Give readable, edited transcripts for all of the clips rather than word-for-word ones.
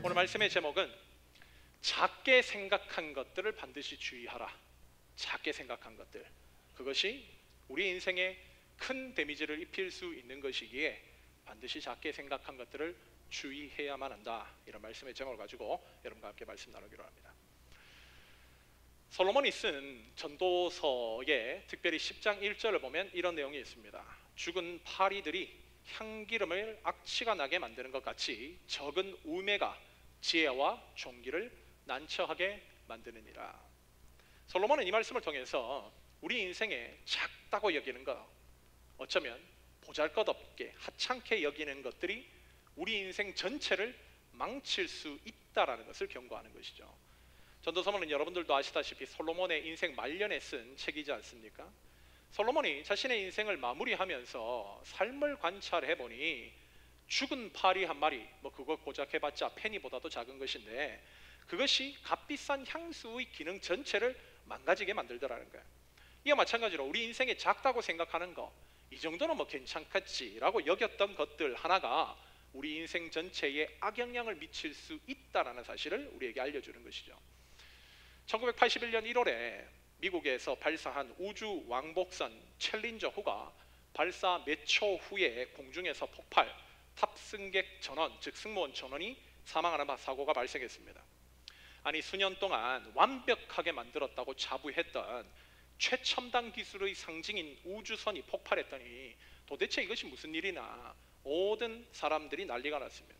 오늘 말씀의 제목은 작게 생각한 것들을 반드시 주의하라. 작게 생각한 것들, 그것이 우리 인생에 큰 데미지를 입힐 수 있는 것이기에 반드시 작게 생각한 것들을 주의해야만 한다. 이런 말씀의 제목을 가지고 여러분과 함께 말씀 나누기로 합니다. 솔로몬이 쓴 전도서에 특별히 10장 1절을 보면 이런 내용이 있습니다. 죽은 파리들이 향기름을 악취가 나게 만드는 것 같이 적은 우매가 지혜와 존귀를 난처하게 만드느니라. 솔로몬은 이 말씀을 통해서 우리 인생에 작다고 여기는 것, 어쩌면 보잘것없게 하찮게 여기는 것들이 우리 인생 전체를 망칠 수 있다라는 것을 경고하는 것이죠. 전도서는 여러분들도 아시다시피 솔로몬의 인생 말년에 쓴 책이지 않습니까? 솔로몬이 자신의 인생을 마무리하면서 삶을 관찰해 보니 죽은 파리 한 마리, 그거 고작 해봤자 페니보다도 작은 것인데 그것이 값비싼 향수의 기능 전체를 망가지게 만들더라는 거예요. 이와 마찬가지로 우리 인생에 작다고 생각하는 거, 이 정도는 괜찮겠지라고 여겼던 것들 하나가 우리 인생 전체에 악영향을 미칠 수 있다는 사실을 우리에게 알려주는 것이죠. 1981년 1월에 미국에서 발사한 우주 왕복선 챌린저호가 발사 몇 초 후에 공중에서 폭발, 탑승객 전원, 즉 승무원 전원이 사망하는 사고가 발생했습니다. 아니, 수년 동안 완벽하게 만들었다고 자부했던 최첨단 기술의 상징인 우주선이 폭발했더니 도대체 이것이 무슨 일이나 모든 사람들이 난리가 났습니다.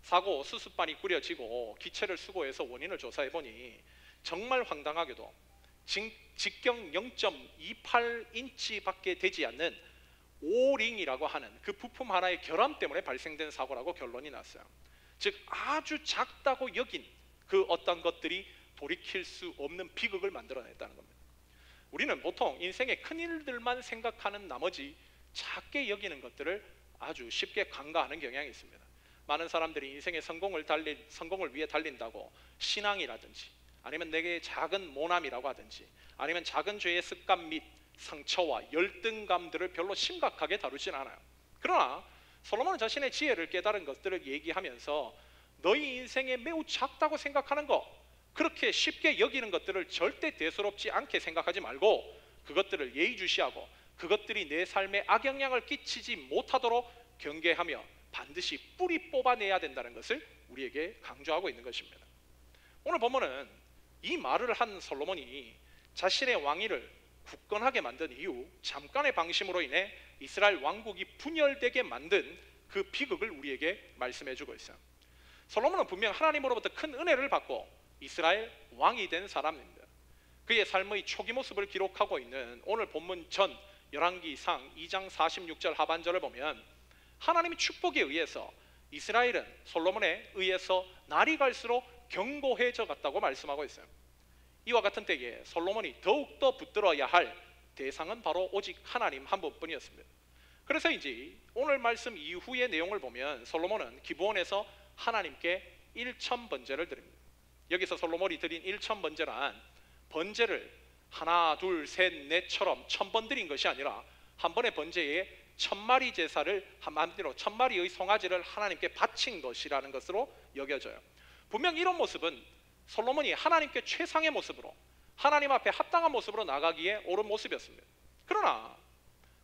사고 수습반이 꾸려지고 기체를 수거해서 원인을 조사해보니 정말 황당하게도 직경 0.28인치 밖에 되지 않는 오링이라고 하는 그 부품 하나의 결함 때문에 발생된 사고라고 결론이 났어요. 즉 아주 작다고 여긴 그 어떤 것들이 돌이킬 수 없는 비극을 만들어냈다는 겁니다. 우리는 보통 인생의 큰 일들만 생각하는 나머지 작게 여기는 것들을 아주 쉽게 간과하는 경향이 있습니다. 많은 사람들이 인생의 성공을 위해 달린다고 신앙이라든지 아니면 내게 작은 모남이라고 하든지 아니면 작은 죄의 습관 및 상처와 열등감들을 별로 심각하게 다루진 않아요. 그러나 솔로몬은 자신의 지혜를 깨달은 것들을 얘기하면서 너희 인생에 매우 작다고 생각하는 것, 그렇게 쉽게 여기는 것들을 절대 대수롭지 않게 생각하지 말고 그것들을 예의주시하고 그것들이 내 삶에 악영향을 끼치지 못하도록 경계하며 반드시 뿌리 뽑아내야 된다는 것을 우리에게 강조하고 있는 것입니다. 오늘 본문은 이 말을 한 솔로몬이 자신의 왕위를 굳건하게 만든 이후 잠깐의 방심으로 인해 이스라엘 왕국이 분열되게 만든 그 비극을 우리에게 말씀해주고 있어요. 솔로몬은 분명 하나님으로부터 큰 은혜를 받고 이스라엘 왕이 된 사람입니다. 그의 삶의 초기 모습을 기록하고 있는 오늘 본문 전 열왕기상 2장 46절 하반절을 보면 하나님의 축복에 의해서 이스라엘은 솔로몬에 의해서 날이 갈수록 견고해져 갔다고 말씀하고 있어요. 이와 같은 때에 솔로몬이 더욱더 붙들어야 할 대상은 바로 오직 하나님 한 분뿐이었습니다. 그래서인지 오늘 말씀 이후의 내용을 보면 솔로몬은 기브온에서 하나님께 1000번제를 드립니다. 여기서 솔로몬이 드린 1000번제란 번제를 하나, 둘, 셋, 넷처럼 1000번 드린 것이 아니라 한 번의 번제에 1000마리 제사를 한마디로 1000마리의 송아지를 하나님께 바친 것이라는 것으로 여겨져요. 분명 이런 모습은 솔로몬이 하나님께 최상의 모습으로 하나님 앞에 합당한 모습으로 나가기에 옳은 모습이었습니다. 그러나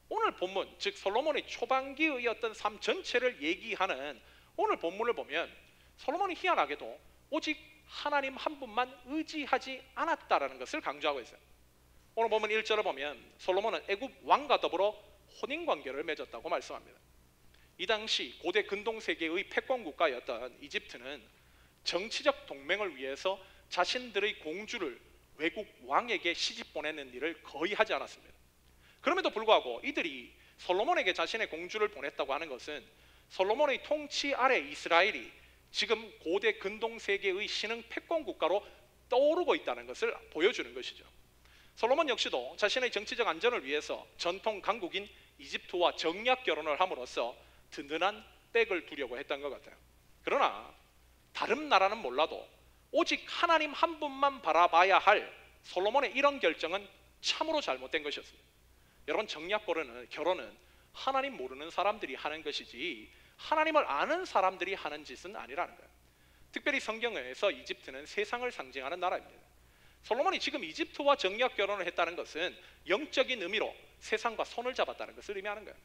오늘 본문, 즉 솔로몬의 초반기의 어떤 삶 전체를 얘기하는 오늘 본문을 보면 솔로몬이 희한하게도 오직 하나님 한 분만 의지하지 않았다라는 것을 강조하고 있어요. 오늘 본문 1절을 보면 솔로몬은 애굽 왕과 더불어 혼인관계를 맺었다고 말씀합니다. 이 당시 고대 근동세계의 패권국가였던 이집트는 정치적 동맹을 위해서 자신들의 공주를 외국 왕에게 시집 보내는 일을 거의 하지 않았습니다. 그럼에도 불구하고 이들이 솔로몬에게 자신의 공주를 보냈다고 하는 것은 솔로몬의 통치 아래 이스라엘이 지금 고대 근동세계의 신흥 패권국가로 떠오르고 있다는 것을 보여주는 것이죠. 솔로몬 역시도 자신의 정치적 안전을 위해서 전통 강국인 이집트와 정략 결혼을 함으로써 든든한 백을 두려고 했던 것 같아요. 그러나 다른 나라는 몰라도 오직 하나님 한 분만 바라봐야 할 솔로몬의 이런 결정은 참으로 잘못된 것이었습니다. 여러분, 정략 결혼은 하나님 모르는 사람들이 하는 것이지 하나님을 아는 사람들이 하는 짓은 아니라는 거예요. 특별히 성경에서 이집트는 세상을 상징하는 나라입니다. 솔로몬이 지금 이집트와 정략 결혼을 했다는 것은 영적인 의미로 세상과 손을 잡았다는 것을 의미하는 거예요.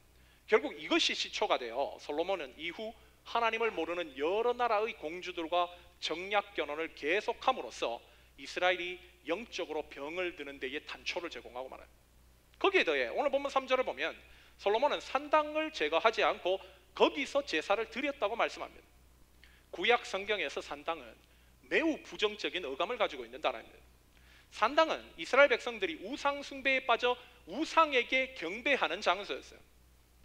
결국 이것이 시초가 되어 솔로몬은 이후 하나님을 모르는 여러 나라의 공주들과 정략 결혼을 계속함으로써 이스라엘이 영적으로 병을 드는 데에 단초를 제공하고 말아요. 거기에 더해 오늘 본문 3절을 보면 솔로몬은 산당을 제거하지 않고 거기서 제사를 드렸다고 말씀합니다. 구약 성경에서 산당은 매우 부정적인 어감을 가지고 있는 나라입니다. 산당은 이스라엘 백성들이 우상 숭배에 빠져 우상에게 경배하는 장소였어요.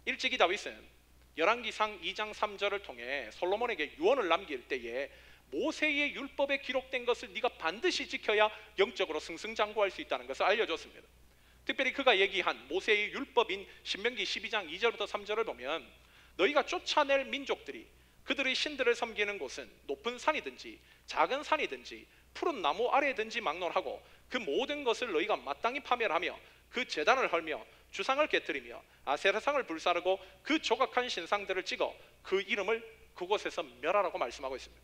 일찍이 다윗은 열왕기상 2장 3절을 통해 솔로몬에게 유언을 남길 때에 모세의 율법에 기록된 것을 네가 반드시 지켜야 영적으로 승승장구할 수 있다는 것을 알려줬습니다. 특별히 그가 얘기한 모세의 율법인 신명기 12장 2절부터 3절을 보면 너희가 쫓아낼 민족들이 그들의 신들을 섬기는 곳은 높은 산이든지 작은 산이든지 푸른 나무 아래든지 막론하고 그 모든 것을 너희가 마땅히 파멸하며 그 제단을 헐며 주상을 깨뜨리며 아세라상을 불사르고 그 조각한 신상들을 찍어 그 이름을 그곳에서 멸하라고 말씀하고 있습니다.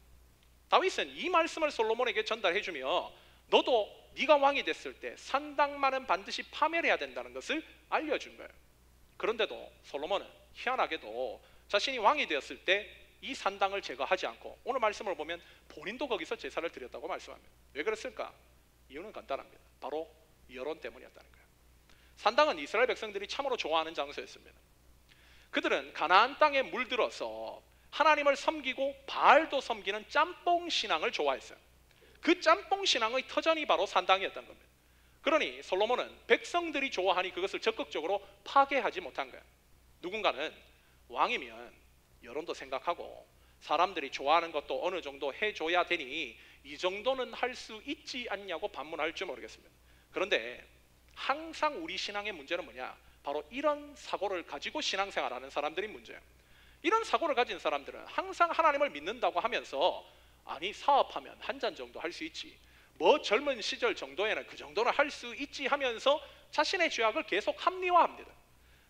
다윗은 이 말씀을 솔로몬에게 전달해 주며 너도 네가 왕이 됐을 때 산당만은 반드시 파멸해야 된다는 것을 알려준 거예요. 그런데도 솔로몬은 희한하게도 자신이 왕이 되었을 때 이 산당을 제거하지 않고 오늘 말씀을 보면 본인도 거기서 제사를 드렸다고 말씀합니다. 왜 그랬을까? 이유는 간단합니다. 바로 여론 때문이었다는 거예요. 산당은 이스라엘 백성들이 참으로 좋아하는 장소였습니다. 그들은 가나안 땅에 물들어서 하나님을 섬기고 바알도 섬기는 짬뽕 신앙을 좋아했어요. 그 짬뽕 신앙의 터전이 바로 산당이었던 겁니다. 그러니 솔로몬은 백성들이 좋아하니 그것을 적극적으로 파괴하지 못한 거예요. 누군가는 왕이면 여론도 생각하고 사람들이 좋아하는 것도 어느 정도 해줘야 되니 이 정도는 할 수 있지 않냐고 반문할지 모르겠습니다. 그런데 항상 우리 신앙의 문제는 뭐냐? 바로 이런 사고를 가지고 신앙생활하는 사람들이 문제예요. 이런 사고를 가진 사람들은 항상 하나님을 믿는다고 하면서 아니 사업하면 한 잔 정도 할 수 있지, 뭐 젊은 시절 정도에는 그 정도는 할 수 있지 하면서 자신의 죄악을 계속 합리화합니다.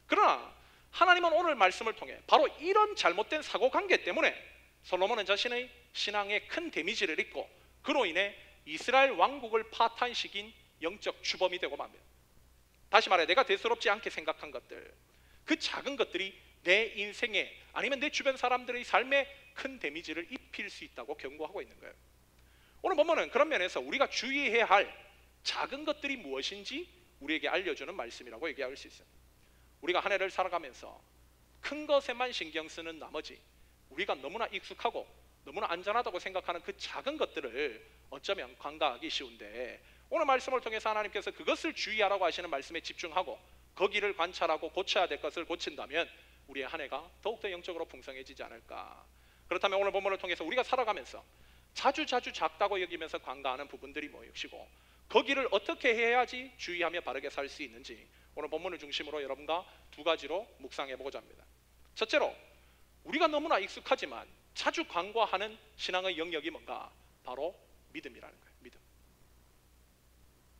그러나 하나님은 오늘 말씀을 통해 바로 이런 잘못된 사고관계 때문에 솔로몬은 자신의 신앙에 큰 데미지를 입고 그로 인해 이스라엘 왕국을 파탄시킨 영적 주범이 되고 맙니다. 다시 말해 내가 대수롭지 않게 생각한 것들, 그 작은 것들이 내 인생에 아니면 내 주변 사람들의 삶에 큰 데미지를 입힐 수 있다고 경고하고 있는 거예요. 오늘 본문은 그런 면에서 우리가 주의해야 할 작은 것들이 무엇인지 우리에게 알려주는 말씀이라고 얘기할 수 있어요. 우리가 한 해를 살아가면서 큰 것에만 신경 쓰는 나머지 우리가 너무나 익숙하고 너무나 안전하다고 생각하는 그 작은 것들을 어쩌면 간과하기 쉬운데 오늘 말씀을 통해서 하나님께서 그것을 주의하라고 하시는 말씀에 집중하고 거기를 관찰하고 고쳐야 될 것을 고친다면 우리의 한 해가 더욱더 영적으로 풍성해지지 않을까. 그렇다면 오늘 본문을 통해서 우리가 살아가면서 자주 작다고 여기면서 간과하는 부분들이 무엇이고 거기를 어떻게 해야지 주의하며 바르게 살 수 있는지 오늘 본문을 중심으로 여러분과 두 가지로 묵상해 보고자 합니다. 첫째로 우리가 너무나 익숙하지만 자주 간과하는 신앙의 영역이 뭔가? 바로 믿음이라는 거예요. 믿음.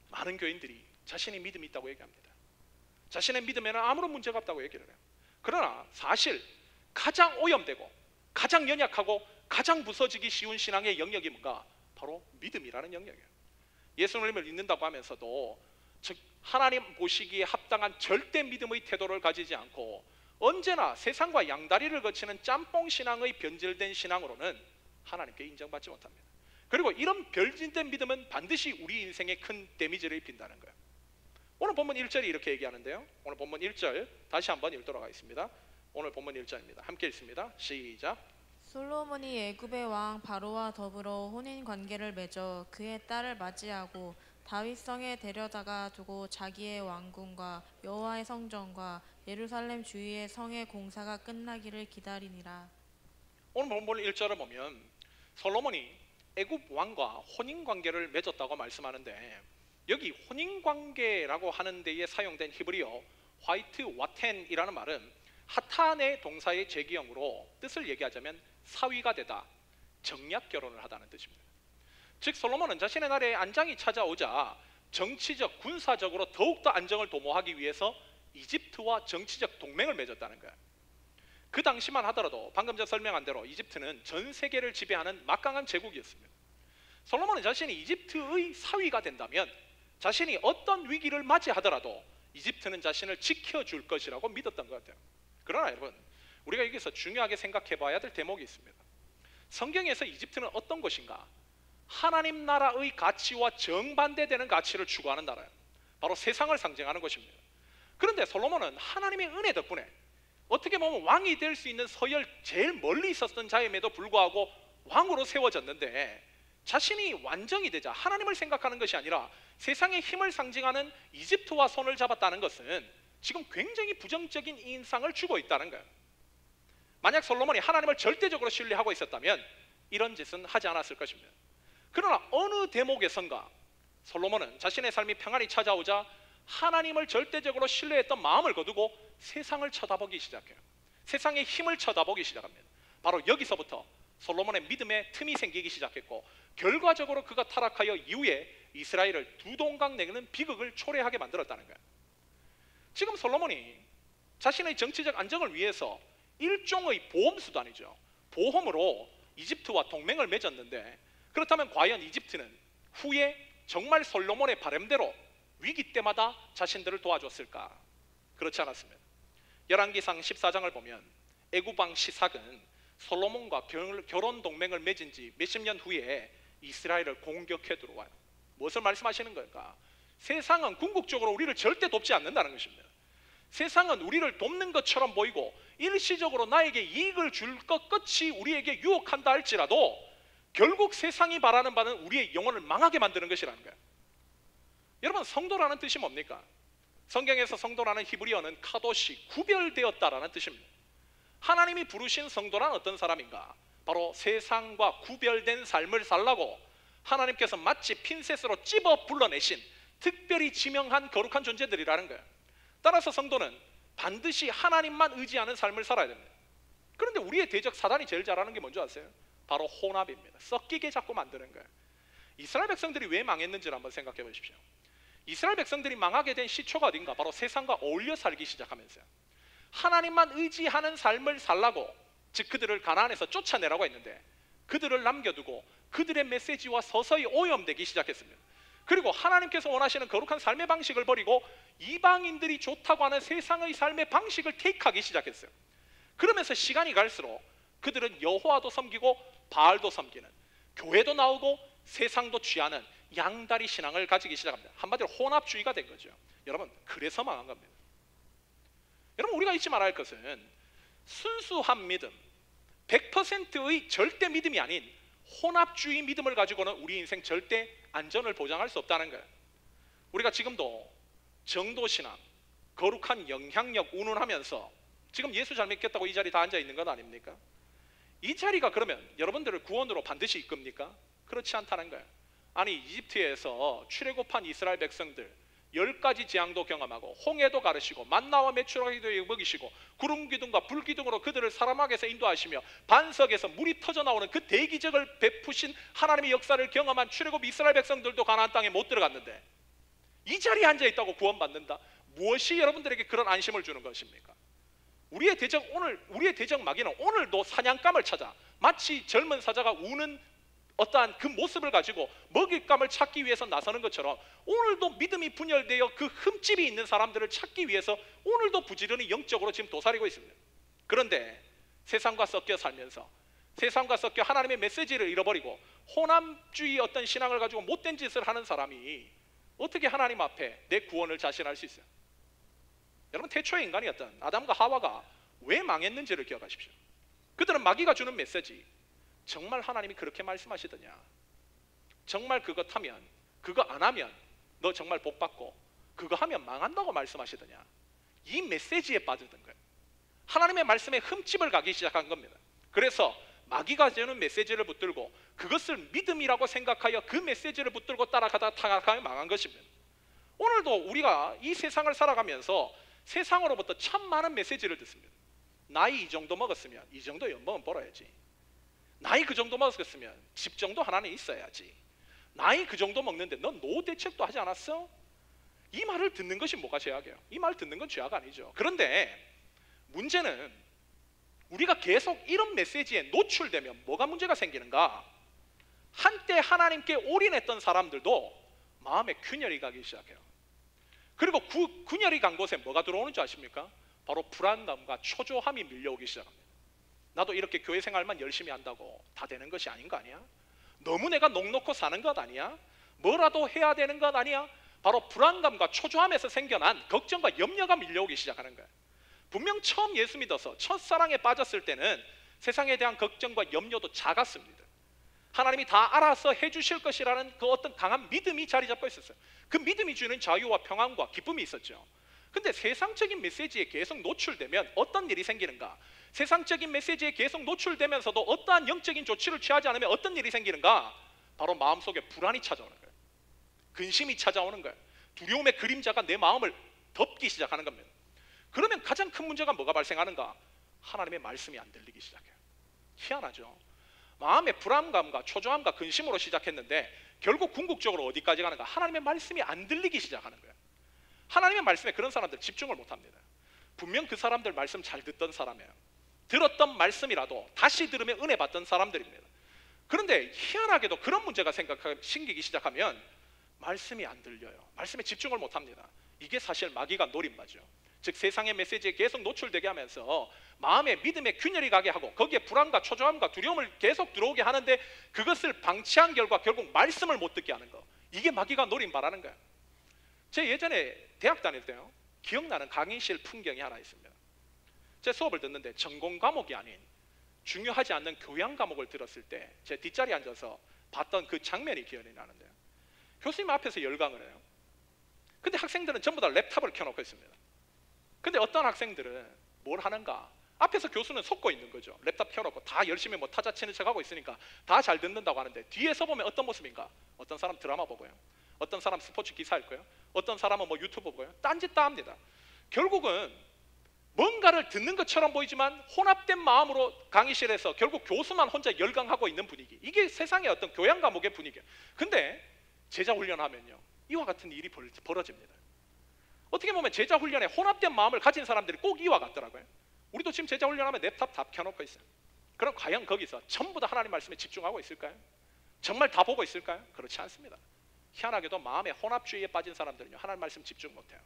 많은 교인들이 자신의 믿음이 있다고 얘기합니다. 자신의 믿음에는 아무런 문제가 없다고 얘기를 해요. 그러나 사실 가장 오염되고 가장 연약하고 가장 부서지기 쉬운 신앙의 영역이 뭔가? 바로 믿음이라는 영역이에요. 예수님을 믿는다고 하면서도 즉 하나님 보시기에 합당한 절대 믿음의 태도를 가지지 않고 언제나 세상과 양다리를 거치는 짬뽕 신앙의 변질된 신앙으로는 하나님께 인정받지 못합니다. 그리고 이런 변질된 믿음은 반드시 우리 인생에 큰 데미지를 입힌다는 거예요. 오늘 본문 1절이 이렇게 얘기하는데요. 오늘 본문 1절 다시 한번 읽도록 하겠습니다. 오늘 본문 1절입니다. 함께 읽습니다. 시작. 솔로몬이 애굽의 왕 바로와 더불어 혼인 관계를 맺어 그의 딸을 맞이하고 다윗 성에 데려다가 두고 자기의 왕궁과 여호와의 성전과 예루살렘 주위의 성의 공사가 끝나기를 기다리니라. 오늘 본문 1절을 보면 솔로몬이 애굽 왕과 혼인 관계를 맺었다고 말씀하는데 여기 혼인 관계라고 하는 데에 사용된 히브리어 화이트 와텐이라는 말은 하탄의 동사의 제기형으로 뜻을 얘기하자면 사위가 되다, 정략 결혼을 하다는 뜻입니다. 즉 솔로몬은 자신의 나라에 안장이 찾아오자 정치적, 군사적으로 더욱더 안정을 도모하기 위해서 이집트와 정치적 동맹을 맺었다는 거예요. 그 당시만 하더라도 방금 전 설명한 대로 이집트는 전 세계를 지배하는 막강한 제국이었습니다. 솔로몬은 자신이 이집트의 사위가 된다면 자신이 어떤 위기를 맞이하더라도 이집트는 자신을 지켜줄 것이라고 믿었던 것 같아요. 그러나 여러분, 우리가 여기서 중요하게 생각해 봐야 될 대목이 있습니다. 성경에서 이집트는 어떤 곳인가? 하나님 나라의 가치와 정반대되는 가치를 추구하는 나라예요. 바로 세상을 상징하는 것입니다. 그런데 솔로몬은 하나님의 은혜 덕분에 어떻게 보면 왕이 될 수 있는 서열 제일 멀리 있었던 자임에도 불구하고 왕으로 세워졌는데, 자신이 완전히 되자 하나님을 생각하는 것이 아니라 세상의 힘을 상징하는 이집트와 손을 잡았다는 것은 지금 굉장히 부정적인 인상을 주고 있다는 거예요. 만약 솔로몬이 하나님을 절대적으로 신뢰하고 있었다면 이런 짓은 하지 않았을 것입니다. 그러나 어느 대목에선가 솔로몬은 자신의 삶이 평안히 찾아오자 하나님을 절대적으로 신뢰했던 마음을 거두고 세상을 쳐다보기 시작해요. 세상의 힘을 쳐다보기 시작합니다. 바로 여기서부터 솔로몬의 믿음의 틈이 생기기 시작했고, 결과적으로 그가 타락하여 이후에 이스라엘을 두 동강 내는 비극을 초래하게 만들었다는 거예요. 지금 솔로몬이 자신의 정치적 안정을 위해서 일종의 보험수단이죠, 보험으로 이집트와 동맹을 맺었는데, 그렇다면 과연 이집트는 후에 정말 솔로몬의 바람대로 위기 때마다 자신들을 도와줬을까? 그렇지 않았습니다. 열왕기상 14장을 보면 애굽왕 시삭은 솔로몬과 결혼 동맹을 맺은 지 몇십 년 후에 이스라엘을 공격해 들어와요. 무엇을 말씀하시는 걸까? 세상은 궁극적으로 우리를 절대 돕지 않는다는 것입니다. 세상은 우리를 돕는 것처럼 보이고 일시적으로 나에게 이익을 줄 것 끝이 우리에게 유혹한다 할지라도 결국 세상이 바라는 바는 우리의 영혼을 망하게 만드는 것이라는 거예요. 여러분, 성도라는 뜻이 뭡니까? 성경에서 성도라는 히브리어는 카도시, 구별되었다라는 뜻입니다. 하나님이 부르신 성도란 어떤 사람인가? 바로 세상과 구별된 삶을 살라고 하나님께서 마치 핀셋으로 찝어 불러내신 특별히 지명한 거룩한 존재들이라는 거예요. 따라서 성도는 반드시 하나님만 의지하는 삶을 살아야 됩니다. 그런데 우리의 대적 사단이 제일 잘하는 게 뭔지 아세요? 바로 혼합입니다. 섞이게 자꾸 만드는 거예요. 이스라엘 백성들이 왜 망했는지를 한번 생각해 보십시오. 이스라엘 백성들이 망하게 된 시초가 어딘가? 바로 세상과 어울려 살기 시작하면서요. 하나님만 의지하는 삶을 살라고, 즉 그들을 가나안에서 쫓아내라고 했는데 그들을 남겨두고 그들의 메시지와 서서히 오염되기 시작했습니다. 그리고 하나님께서 원하시는 거룩한 삶의 방식을 버리고 이방인들이 좋다고 하는 세상의 삶의 방식을 테이크하기 시작했어요. 그러면서 시간이 갈수록 그들은 여호와도 섬기고 바알도 섬기는, 교회도 나오고 세상도 취하는 양다리 신앙을 가지기 시작합니다. 한마디로 혼합주의가 된 거죠. 여러분, 그래서 망한 겁니다. 여러분, 우리가 잊지 말아야 할 것은 순수한 믿음, 100%의 절대 믿음이 아닌 혼합주의 믿음을 가지고는 우리 인생 절대 안전을 보장할 수 없다는 거예요. 우리가 지금도 정도신앙, 거룩한 영향력 운운하면서 지금 예수 잘 믿겠다고 이 자리 다 앉아 있는 건 아닙니까? 이 자리가 그러면 여러분들을 구원으로 반드시 이끕니까? 그렇지 않다는 거예요. 아니, 이집트에서 출애굽한 이스라엘 백성들 10가지 재앙도 경험하고 홍해도 가르시고 만나와 메추라기도 먹이시고 구름 기둥과 불 기둥으로 그들을 사람에게서 인도하시며 반석에서 물이 터져 나오는 그 대기적을 베푸신 하나님의 역사를 경험한 출애굽 이스라엘 백성들도 가나안 땅에 못 들어갔는데 이 자리에 앉아 있다고 구원받는다? 무엇이 여러분들에게 그런 안심을 주는 것입니까? 우리의 대적 마귀는 오늘도 사냥감을 찾아 마치 젊은 사자가 우는 어떠한 그 모습을 가지고 먹잇감을 찾기 위해서 나서는 것처럼 오늘도 믿음이 분열되어 그 흠집이 있는 사람들을 찾기 위해서 오늘도 부지런히 영적으로 지금 도사리고 있습니다. 그런데 세상과 섞여 살면서 세상과 섞여 하나님의 메시지를 잃어버리고 혼합주의 어떤 신앙을 가지고 못된 짓을 하는 사람이 어떻게 하나님 앞에 내 구원을 자신할 수 있어요? 여러분, 태초의 인간이었던 아담과 하와가 왜 망했는지를 기억하십시오. 그들은 마귀가 주는 메시지, 정말 하나님이 그렇게 말씀하시더냐, 정말 그것 하면, 그거 안 하면 너 정말 복 받고 그거 하면 망한다고 말씀하시더냐, 이 메시지에 빠져든 거예요. 하나님의 말씀에 흠집을 가기 시작한 겁니다. 그래서 마귀가 주는 메시지를 붙들고 그것을 믿음이라고 생각하여 그 메시지를 붙들고 따라가다가 타락하며 망한 것입니다. 오늘도 우리가 이 세상을 살아가면서 세상으로부터 참 많은 메시지를 듣습니다. 나이 이 정도 먹었으면 이 정도 연봉은 벌어야지, 나이 그 정도 먹었으면 집 정도 하나는 있어야지, 나이 그 정도 먹는데 넌 노후 대책도 하지 않았어? 이 말을 듣는 것이 뭐가 죄악이에요? 이 말 듣는 건 죄악 아니죠. 그런데 문제는 우리가 계속 이런 메시지에 노출되면 뭐가 문제가 생기는가? 한때 하나님께 올인했던 사람들도 마음에 균열이 가기 시작해요. 그리고 균열이 간 곳에 뭐가 들어오는 줄 아십니까? 바로 불안감과 초조함이 밀려오기 시작합니다. 나도 이렇게 교회 생활만 열심히 한다고 다 되는 것이 아닌 거 아니야? 너무 내가 넉넉히 사는 것 아니야? 뭐라도 해야 되는 것 아니야? 바로 불안감과 초조함에서 생겨난 걱정과 염려가 밀려오기 시작하는 거예요. 분명 처음 예수 믿어서 첫사랑에 빠졌을 때는 세상에 대한 걱정과 염려도 작았습니다. 하나님이 다 알아서 해주실 것이라는 그 어떤 강한 믿음이 자리 잡고 있었어요. 그 믿음이 주는 자유와 평안과 기쁨이 있었죠. 근데 세상적인 메시지에 계속 노출되면 어떤 일이 생기는가? 세상적인 메시지에 계속 노출되면서도 어떠한 영적인 조치를 취하지 않으면 어떤 일이 생기는가? 바로 마음속에 불안이 찾아오는 거예요. 근심이 찾아오는 거예요. 두려움의 그림자가 내 마음을 덮기 시작하는 겁니다. 그러면 가장 큰 문제가 뭐가 발생하는가? 하나님의 말씀이 안 들리기 시작해요. 희한하죠. 마음의 불안감과 초조함과 근심으로 시작했는데 결국 궁극적으로 어디까지 가는가? 하나님의 말씀이 안 들리기 시작하는 거예요. 하나님의 말씀에 그런 사람들 집중을 못합니다. 분명 그 사람들 말씀 잘 듣던 사람이에요. 들었던 말씀이라도 다시 들으면 은혜 받던 사람들입니다. 그런데 희한하게도 그런 문제가 생기기 시작하면 말씀이 안 들려요. 말씀에 집중을 못합니다. 이게 사실 마귀가 노린 바죠. 즉 세상의 메시지에 계속 노출되게 하면서 마음에 믿음의 균열이 가게 하고 거기에 불안과 초조함과 두려움을 계속 들어오게 하는데 그것을 방치한 결과 결국 말씀을 못 듣게 하는 거. 이게 마귀가 노린 바라는 거예요. 제 예전에 대학 다닐 때요, 기억나는 강의실 풍경이 하나 있습니다. 제 수업을 듣는데 전공 과목이 아닌 중요하지 않는 교양 과목을 들었을 때 제 뒷자리에 앉아서 봤던 그 장면이 기억이 나는데요, 교수님 앞에서 열강을 해요. 근데 학생들은 전부 다 랩탑을 켜놓고 있습니다. 근데 어떤 학생들은 뭘 하는가? 앞에서 교수는 속고 있는 거죠. 랩탑 켜놓고 다 열심히 뭐 타자 치는 척하고 있으니까 다 잘 듣는다고 하는데 뒤에서 보면 어떤 모습인가? 어떤 사람 드라마 보고요, 어떤 사람 스포츠 기사 읽고요, 어떤 사람은 뭐 유튜브 보고요, 딴짓 다 합니다. 결국은 뭔가를 듣는 것처럼 보이지만 혼합된 마음으로 강의실에서 결국 교수만 혼자 열강하고 있는 분위기. 이게 세상의 어떤 교양 과목의 분위기예요. 근데 제자 훈련하면요, 이와 같은 일이 벌어집니다. 어떻게 보면 제자 훈련에 혼합된 마음을 가진 사람들이 꼭 이와 같더라고요. 우리도 지금 제자 훈련하면 랩탑 다 켜놓고 있어요. 그럼 과연 거기서 전부 다 하나님 말씀에 집중하고 있을까요? 정말 다 보고 있을까요? 그렇지 않습니다. 희한하게도 마음의 혼합주의에 빠진 사람들은요, 하나님 말씀 집중 못해요.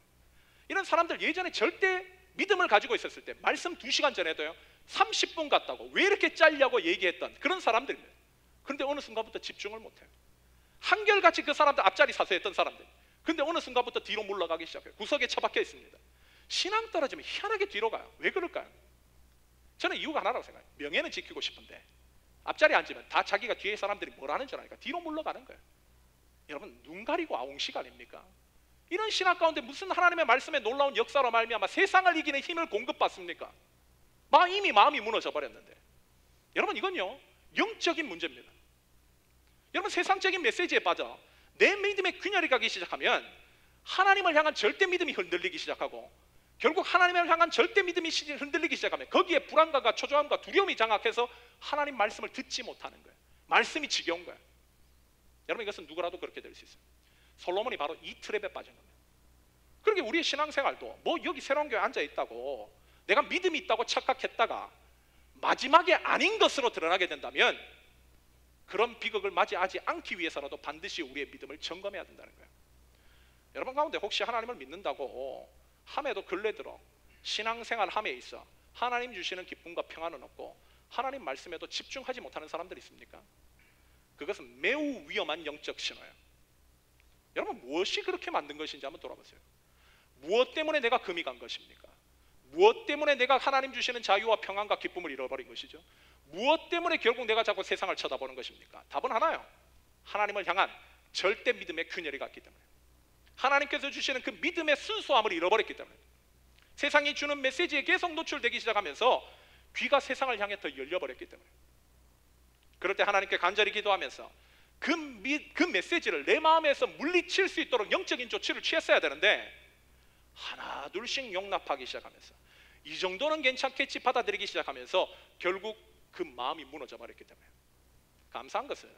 이런 사람들 예전에 절대 믿음을 가지고 있었을 때 말씀 2시간 전에도요 30분 같다고 왜 이렇게 짧냐고 얘기했던 그런 사람들입니다. 그런데 어느 순간부터 집중을 못해요. 한결같이 그 사람들 앞자리 사수했던 사람들, 근데 어느 순간부터 뒤로 물러가기 시작해요. 구석에 처박혀 있습니다. 신앙 떨어지면 희한하게 뒤로 가요. 왜 그럴까요? 저는 이유가 하나라고 생각해요. 명예는 지키고 싶은데 앞자리에 앉으면 다 자기가 뒤에 사람들이 뭘 하는 줄 아니까 뒤로 물러가는 거예요. 여러분, 눈 가리고 아웅식 아닙니까? 이런 신학 가운데 무슨 하나님의 말씀에 놀라운 역사로 말미암아 세상을 이기는 힘을 공급받습니까? 이미 마음이 무너져 버렸는데. 여러분, 이건요 영적인 문제입니다. 여러분, 세상적인 메시지에 빠져 내 믿음의 균열이 가기 시작하면 하나님을 향한 절대 믿음이 흔들리기 시작하고 결국 하나님을 향한 절대 믿음이 흔들리기 시작하면 거기에 불안감과 초조함과 두려움이 장악해서 하나님 말씀을 듣지 못하는 거예요. 말씀이 지겨운 거예요. 여러분, 이것은 누구라도 그렇게 될 수 있어요. 솔로몬이 바로 이 트랩에 빠진 겁니다. 그렇게 우리의 신앙생활도 뭐 여기 새로운 교회에 앉아 있다고 내가 믿음이 있다고 착각했다가 마지막에 아닌 것으로 드러나게 된다면 그런 비극을 맞이하지 않기 위해서라도 반드시 우리의 믿음을 점검해야 된다는 거예요. 여러분 가운데 혹시 하나님을 믿는다고 함에도 근래 들어 신앙생활 함에 있어 하나님 주시는 기쁨과 평안은 없고 하나님 말씀에도 집중하지 못하는 사람들이 있습니까? 그것은 매우 위험한 영적 신호예요. 여러분, 무엇이 그렇게 만든 것인지 한번 돌아보세요. 무엇 때문에 내가 금이 간 것입니까? 무엇 때문에 내가 하나님 주시는 자유와 평안과 기쁨을 잃어버린 것이죠? 무엇 때문에 결국 내가 자꾸 세상을 쳐다보는 것입니까? 답은 하나요. 하나님을 향한 절대 믿음의 균열이 갔기 때문에, 하나님께서 주시는 그 믿음의 순수함을 잃어버렸기 때문에, 세상이 주는 메시지에 계속 노출되기 시작하면서 귀가 세상을 향해 더 열려버렸기 때문에, 그럴 때 하나님께 간절히 기도하면서 그 메시지를 내 마음에서 물리칠 수 있도록 영적인 조치를 취했어야 되는데 하나 둘씩 용납하기 시작하면서 이 정도는 괜찮겠지 받아들이기 시작하면서 결국 그 마음이 무너져 버렸기 때문에, 감사한 것은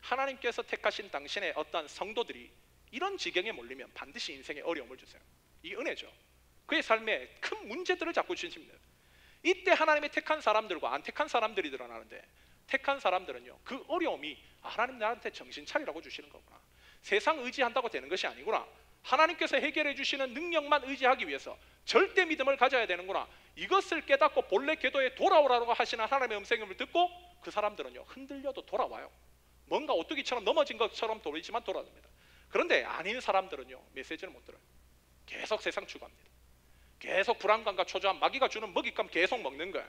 하나님께서 택하신 당신의 어떠한 성도들이 이런 지경에 몰리면 반드시 인생에 어려움을 주세요. 이 은혜죠. 그의 삶에 큰 문제들을 자꾸 주십니다. 이때 하나님의 택한 사람들과 안 택한 사람들이 드러나는데, 택한 사람들은요, 그 어려움이 하나님 나한테 정신 차리라고 주시는 거구나, 세상 의지한다고 되는 것이 아니구나, 하나님께서 해결해 주시는 능력만 의지하기 위해서 절대 믿음을 가져야 되는구나, 이것을 깨닫고 본래 궤도에 돌아오라고 하시는 하나님의 음성을 듣고 그 사람들은요, 흔들려도 돌아와요. 뭔가 오뚜기처럼 넘어진 것처럼 돌리지만 돌아옵니다. 그런데 아닌 사람들은요, 메시지를 못 들어요. 계속 세상 추구합니다. 계속 불안감과 초조함, 마귀가 주는 먹잇감 계속 먹는 거예요.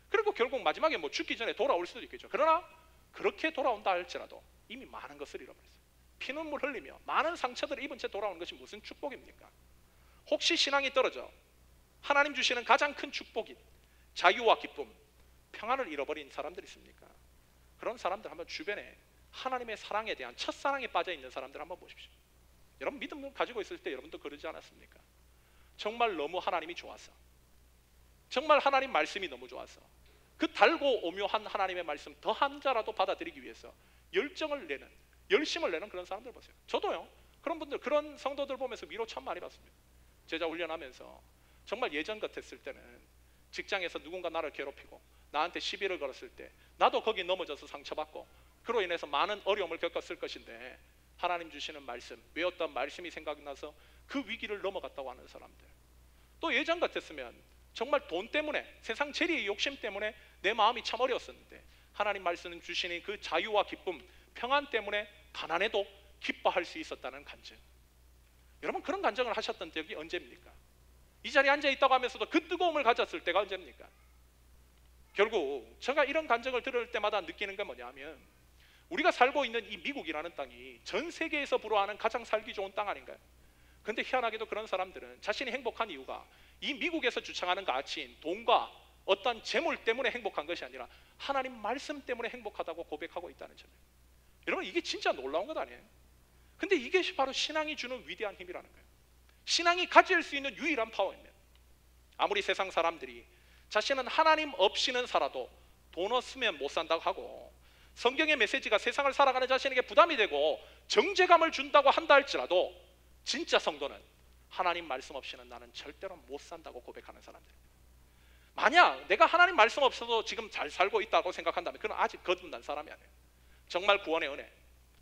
그리고 결국 마지막에 뭐 죽기 전에 돌아올 수도 있겠죠. 그러나 그렇게 돌아온다 할지라도 이미 많은 것을 잃어버렸어요. 피눈물 흘리며 많은 상처들을 입은 채 돌아오는 것이 무슨 축복입니까? 혹시 신앙이 떨어져 하나님 주시는 가장 큰 축복인 자유와 기쁨, 평안을 잃어버린 사람들이 있습니까? 그런 사람들 한번 주변에 하나님의 사랑에 대한 첫사랑에 빠져 있는 사람들 한번 보십시오. 여러분 믿음을 가지고 있을 때 여러분도 그러지 않았습니까? 정말 너무 하나님이 좋았어, 정말 하나님 말씀이 너무 좋았어, 그 달고 오묘한 하나님의 말씀 더 한 자라도 받아들이기 위해서 열정을 내는, 열심을 내는 그런 사람들 보세요. 저도요, 그런 분들, 그런 성도들 보면서 위로 참 많이 받습니다. 제자 훈련하면서 정말 예전 같았을 때는 직장에서 누군가 나를 괴롭히고 나한테 시비를 걸었을 때 나도 거기 넘어져서 상처받고 그로 인해서 많은 어려움을 겪었을 것인데, 하나님 주시는 말씀, 외웠던 말씀이 생각나서 그 위기를 넘어갔다고 하는 사람들. 또 예전 같았으면 정말 돈 때문에, 세상 재리의 욕심 때문에 내 마음이 참 어려웠었는데 하나님 말씀 주시는 그 자유와 기쁨, 평안 때문에 가난해도 기뻐할 수 있었다는 간증. 여러분 그런 간증을 하셨던 적이 언제입니까? 이 자리에 앉아있다고 하면서도 그 뜨거움을 가졌을 때가 언제입니까? 결국 제가 이런 간증을 들을 때마다 느끼는 게 뭐냐면, 우리가 살고 있는 이 미국이라는 땅이 전 세계에서 불어하는 가장 살기 좋은 땅 아닌가요? 근데 희한하게도 그런 사람들은 자신이 행복한 이유가 이 미국에서 주창하는 가치인 돈과 어떤 재물 때문에 행복한 것이 아니라 하나님 말씀 때문에 행복하다고 고백하고 있다는 점이에요. 여러분 이게 진짜 놀라운 것 아니에요? 근데 이게 바로 신앙이 주는 위대한 힘이라는 거예요. 신앙이 가질 수 있는 유일한 파워입니다. 아무리 세상 사람들이 자신은 하나님 없이는 살아도 돈 없으면 못 산다고 하고, 성경의 메시지가 세상을 살아가는 자신에게 부담이 되고 정죄감을 준다고 한다 할지라도, 진짜 성도는 하나님 말씀 없이는 나는 절대로 못 산다고 고백하는 사람들입니다. 만약 내가 하나님 말씀 없어도 지금 잘 살고 있다고 생각한다면 그건 아직 거듭난 사람이 아니에요. 정말 구원의 은혜,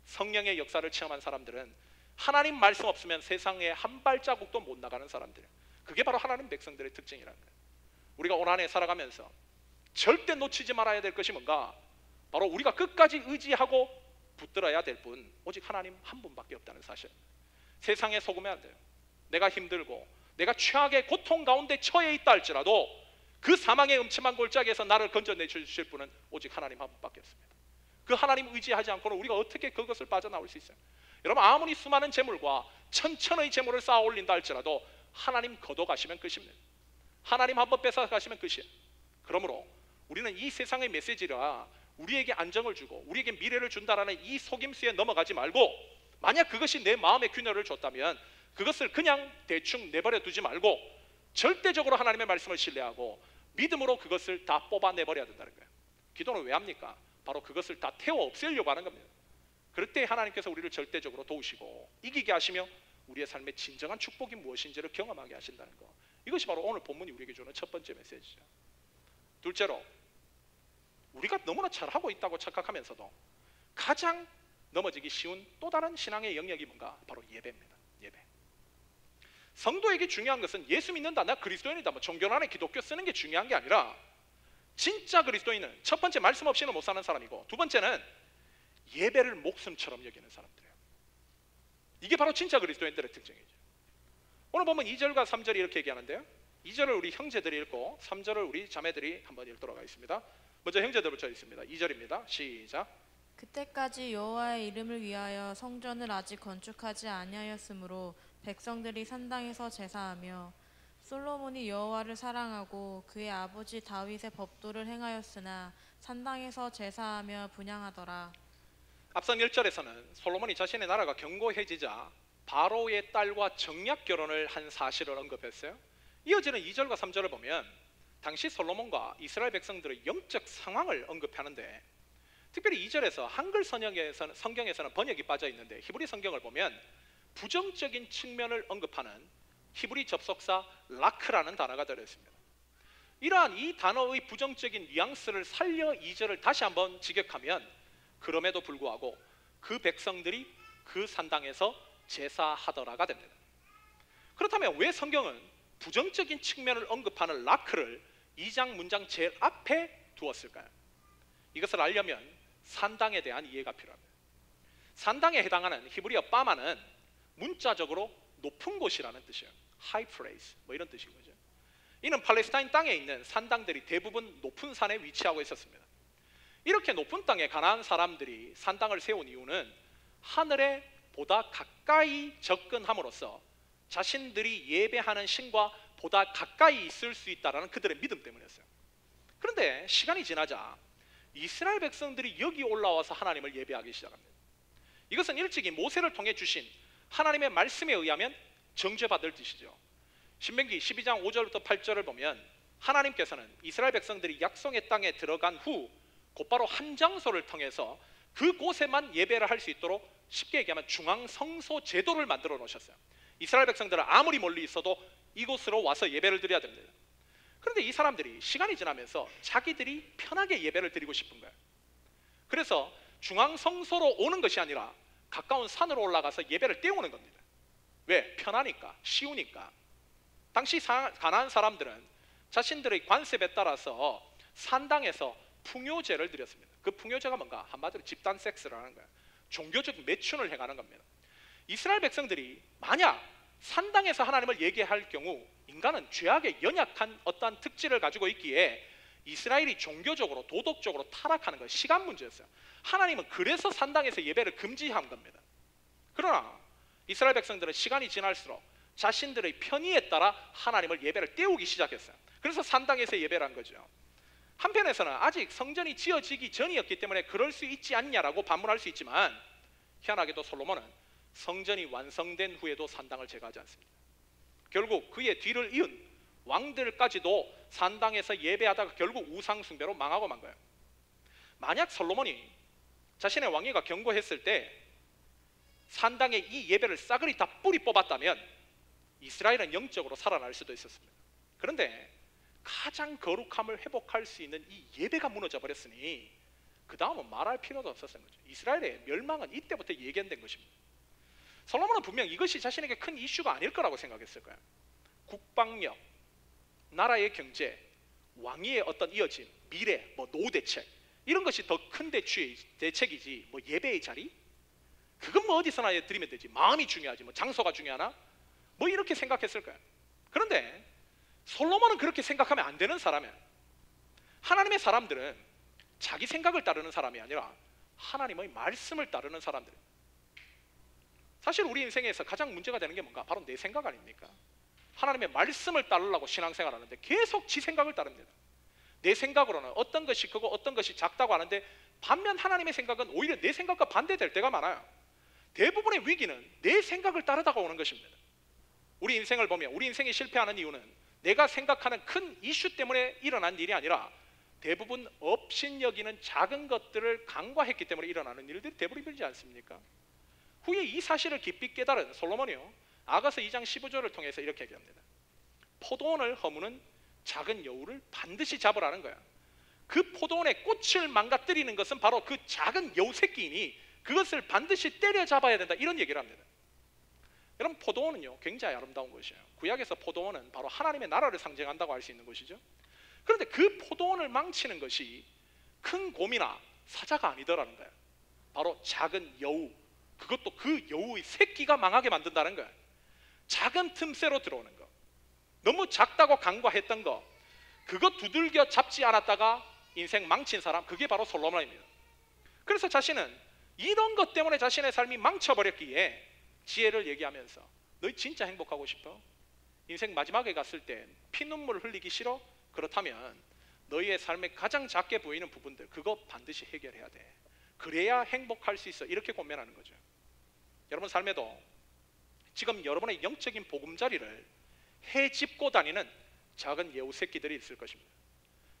성령의 역사를 체험한 사람들은 하나님 말씀 없으면 세상에 한 발자국도 못 나가는 사람들. 그게 바로 하나님 백성들의 특징이라는 거예요. 우리가 올 한 해 살아가면서 절대 놓치지 말아야 될 것이 뭔가, 바로 우리가 끝까지 의지하고 붙들어야 될 분, 오직 하나님 한 분밖에 없다는 사실. 세상에 속으면 안 돼요. 내가 힘들고 내가 최악의 고통 가운데 처해 있다 할지라도 그 사망의 음침한 골짜기에서 나를 건져내 주실 분은 오직 하나님 한 분밖에 없습니다. 그 하나님 의지하지 않고는 우리가 어떻게 그것을 빠져나올 수 있어요? 여러분 아무리 수많은 재물과 천천의 재물을 쌓아 올린다 할지라도 하나님 거둬가시면 끝입니다. 하나님 한 번 뺏어 가시면 끝이에요. 그러므로 우리는 이 세상의 메시지라 우리에게 안정을 주고 우리에게 미래를 준다라는 이 속임수에 넘어가지 말고, 만약 그것이 내 마음의 균열을 줬다면 그것을 그냥 대충 내버려 두지 말고 절대적으로 하나님의 말씀을 신뢰하고 믿음으로 그것을 다 뽑아내버려야 된다는 거예요. 기도는 왜 합니까? 바로 그것을 다 태워 없애려고 하는 겁니다. 그럴 때 하나님께서 우리를 절대적으로 도우시고 이기게 하시며 우리의 삶의 진정한 축복이 무엇인지를 경험하게 하신다는 거. 이것이 바로 오늘 본문이 우리에게 주는 첫 번째 메시지죠. 둘째로, 우리가 너무나 잘하고 있다고 착각하면서도 가장 넘어지기 쉬운 또 다른 신앙의 영역이 뭔가, 바로 예배입니다. 예배. 성도에게 중요한 것은 예수 믿는다, 나 그리스도인이다, 뭐 종교 안에 기독교 쓰는 게 중요한 게 아니라, 진짜 그리스도인은 첫 번째 말씀 없이는 못 사는 사람이고, 두 번째는 예배를 목숨처럼 여기는 사람들이에요. 이게 바로 진짜 그리스도인들의 특징이죠. 오늘 보면 2절과 3절이 이렇게 얘기하는데요, 2절을 우리 형제들이 읽고 3절을 우리 자매들이 한번 읽도록 하겠습니다. 먼저 형제들부터 읽습니다. 2절입니다. 시작. 그때까지 여호와의 이름을 위하여 성전을 아직 건축하지 아니하였으므로 백성들이 산당에서 제사하며, 솔로몬이 여호와를 사랑하고 그의 아버지 다윗의 법도를 행하였으나 산당에서 제사하며 분향하더라. 앞선 1절에서는 솔로몬이 자신의 나라가 견고해지자 바로의 딸과 정략 결혼을 한 사실을 언급했어요. 이어지는 2절과 3절을 보면 당시 솔로몬과 이스라엘 백성들의 영적 상황을 언급하는데, 특별히 2절에서 한글 성경에서는 번역이 빠져 있는데 히브리 성경을 보면 부정적인 측면을 언급하는 히브리 접속사 라크라는 단어가 들어 있습니다. 이러한 이 단어의 부정적인 뉘앙스를 살려 2절을 다시 한번 직역하면 그럼에도 불구하고 그 백성들이 그 산당에서 제사하더라가 됩니다. 그렇다면 왜 성경은 부정적인 측면을 언급하는 라크를 2장 문장 제일 앞에 두었을까요? 이것을 알려면 산당에 대한 이해가 필요합니다. 산당에 해당하는 히브리어 빠마는 문자적으로 높은 곳이라는 뜻이에요. high place 뭐 이런 뜻인 거죠. 이는 팔레스타인 땅에 있는 산당들이 대부분 높은 산에 위치하고 있었습니다. 이렇게 높은 땅에 가나안 사람들이 산당을 세운 이유는 하늘에 보다 가까이 접근함으로써 자신들이 예배하는 신과 보다 가까이 있을 수 있다는 그들의 믿음 때문이었어요. 그런데 시간이 지나자 이스라엘 백성들이 여기 올라와서 하나님을 예배하기 시작합니다. 이것은 일찍이 모세를 통해 주신 하나님의 말씀에 의하면 정죄받을 뜻이죠. 신명기 12장 5절부터 8절을 보면 하나님께서는 이스라엘 백성들이 약속의 땅에 들어간 후 곧바로 한 장소를 통해서 그곳에만 예배를 할 수 있도록 쉽게 얘기하면 중앙 성소 제도를 만들어 놓으셨어요. 이스라엘 백성들은 아무리 멀리 있어도 이곳으로 와서 예배를 드려야 됩니다. 그런데 이 사람들이 시간이 지나면서 자기들이 편하게 예배를 드리고 싶은 거예요. 그래서 중앙 성소로 오는 것이 아니라 가까운 산으로 올라가서 예배를 때우는 겁니다. 왜? 편하니까, 쉬우니까. 당시 가나안 사람들은 자신들의 관습에 따라서 산당에서 풍요제를 드렸습니다. 그 풍요제가 뭔가? 한마디로 집단 섹스라는 거예요. 종교적 매춘을 행하는 겁니다. 이스라엘 백성들이 만약 산당에서 하나님을 예배할 경우 인간은 죄악에 연약한 어떠한 특질을 가지고 있기에 이스라엘이 종교적으로 도덕적으로 타락하는 건 시간 문제였어요. 하나님은 그래서 산당에서 예배를 금지한 겁니다. 그러나 이스라엘 백성들은 시간이 지날수록 자신들의 편의에 따라 하나님을 예배를 때우기 시작했어요. 그래서 산당에서 예배를 한 거죠. 한편에서는 아직 성전이 지어지기 전이었기 때문에 그럴 수 있지 않냐라고 반문할 수 있지만 희한하게도 솔로몬은 성전이 완성된 후에도 산당을 제거하지 않습니다. 결국 그의 뒤를 이은 왕들까지도 산당에서 예배하다가 결국 우상 숭배로 망하고 만 거예요. 만약 솔로몬이 자신의 왕위가 경고했을 때 산당에 이 예배를 싸그리 다 뿌리 뽑았다면 이스라엘은 영적으로 살아날 수도 있었습니다. 그런데 가장 거룩함을 회복할 수 있는 이 예배가 무너져 버렸으니 그 다음은 말할 필요도 없었던 거죠. 이스라엘의 멸망은 이때부터 예견된 것입니다. 솔로몬은 분명 이것이 자신에게 큰 이슈가 아닐 거라고 생각했을 거예요. 국방력, 나라의 경제, 왕위의 어떤 이어짐, 미래, 노후 대책 이런 것이 더 큰 대책이지 예배의 자리? 그건 어디서나 드리면 되지. 마음이 중요하지 장소가 중요하나? 이렇게 생각했을 거예요. 그런데 솔로몬은 그렇게 생각하면 안 되는 사람이에요. 하나님의 사람들은 자기 생각을 따르는 사람이 아니라 하나님의 말씀을 따르는 사람들이에요. 사실 우리 인생에서 가장 문제가 되는 게 뭔가? 바로 내 생각 아닙니까? 하나님의 말씀을 따르려고 신앙생활 하는데 계속 지 생각을 따릅니다. 내 생각으로는 어떤 것이 크고 어떤 것이 작다고 하는데 반면 하나님의 생각은 오히려 내 생각과 반대될 때가 많아요. 대부분의 위기는 내 생각을 따르다가 오는 것입니다. 우리 인생을 보면 우리 인생이 실패하는 이유는 내가 생각하는 큰 이슈 때문에 일어난 일이 아니라 대부분 업신여기는 작은 것들을 간과했기 때문에 일어나는 일들이 대부분이지 않습니까? 후에 이 사실을 깊이 깨달은 솔로몬이요 아가서 2장 15절을 통해서 이렇게 얘기합니다. 포도원을 허무는 작은 여우를 반드시 잡으라는 거야. 그 포도원의 꽃을 망가뜨리는 것은 바로 그 작은 여우 새끼이니 그것을 반드시 때려잡아야 된다, 이런 얘기를 합니다. 여러분, 포도원은요 굉장히 아름다운 것이에요. 구약에서 포도원은 바로 하나님의 나라를 상징한다고 할 수 있는 것이죠. 그런데 그 포도원을 망치는 것이 큰 곰이나 사자가 아니더라는 거예요. 바로 작은 여우, 그것도 그 여우의 새끼가 망하게 만든다는 거예요. 작은 틈새로 들어오는 거, 너무 작다고 간과했던 거, 그거 두들겨 잡지 않았다가 인생 망친 사람, 그게 바로 솔로몬입니다. 그래서 자신은 이런 것 때문에 자신의 삶이 망쳐버렸기에 지혜를 얘기하면서 너희 진짜 행복하고 싶어? 인생 마지막에 갔을 때 피눈물 흘리기 싫어? 그렇다면 너희의 삶에 가장 작게 보이는 부분들 그거 반드시 해결해야 돼. 그래야 행복할 수 있어. 이렇게 권면하는 거죠. 여러분 삶에도 지금 여러분의 영적인 보금자리를 헤집고 다니는 작은 여우 새끼들이 있을 것입니다.